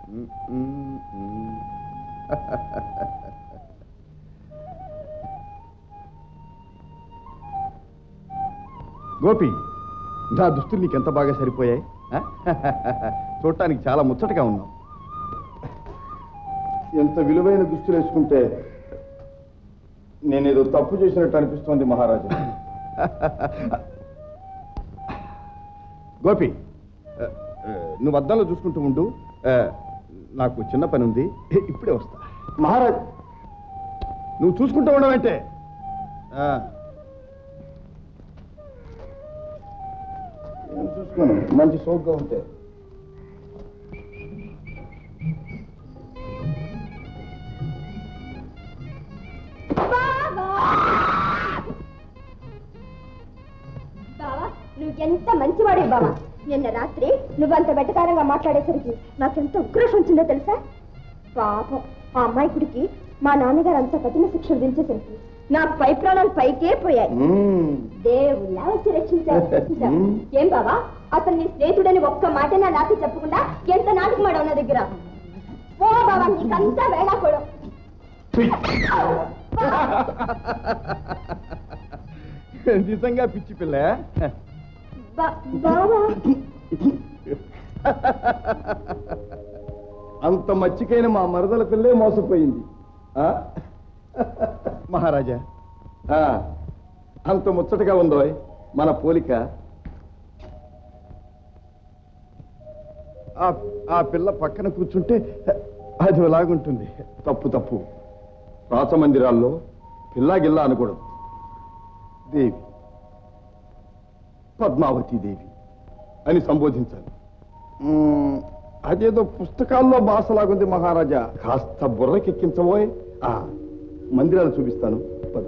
గోపి, నా దుస్తులు నీకెంత బాగా సరిపోయాయి. చూడటానికి చాలా ముచ్చటగా ఉన్నావు. ఎంత విలువైన దుస్తులు వేసుకుంటే నేనేదో తప్పు చేసినట్టు అనిపిస్తోంది మహారాజా. గోపి, నువ్వు అద్దంలో చూసుకుంటూ ఉండు. నాకు చిన్న పని ఉంది, ఇప్పుడే వస్తా. మహారాజ్, నువ్వు చూసుకుంటూ ఉండవంటే. నేను చూసుకోను, మంచి సోగ్గా ఉంటే. నువ్వెంత మంచివాడే బావా. నిన్న రాత్రి నువ్వంత వెటకారంగా మాట్లాడేసరికి నాకెంత ఉక్రోషం వచ్చిందో తెలుసా? పాపం ఆ అమ్మాయికుడికి మా నాన్నగారు అంత కఠిన శిక్ష విధించేసరికి నా పై ప్రాణాలు పైకే పోయాయి. దేవుళ్ళ వచ్చి రక్షించారు. ఏం బావా, అసలు నీ స్నేహితుడని ఒక్క మాట నాతో చెప్పకుండా ఎంత నాటకం ఆడవు నా దగ్గర. ఓ బావా, నీకంతా వేళాకోవడం. నిజంగా పిచ్చి పిల్ల. అంత మచ్చికైన మా మరదల పిల్లే మోసపోయింది. మహారాజా, అంత ముచ్చటగా ఉందో మన పోలిక. ఆ పిల్ల పక్కన కూర్చుంటే అది అలాగుంటుంది. తప్పు తప్పు. రాచమందిరాల్లో పిల్లాగిల్లా అనకూడదు. దేవి, పద్మావతి దేవి అని సంబోధించాలి. అదేదో పుస్తకాల్లో భాషలాగుంది మహారాజా. కాస్త బుర్రకెక్కించబోయ్. మందిరాలు చూపిస్తాను, పద.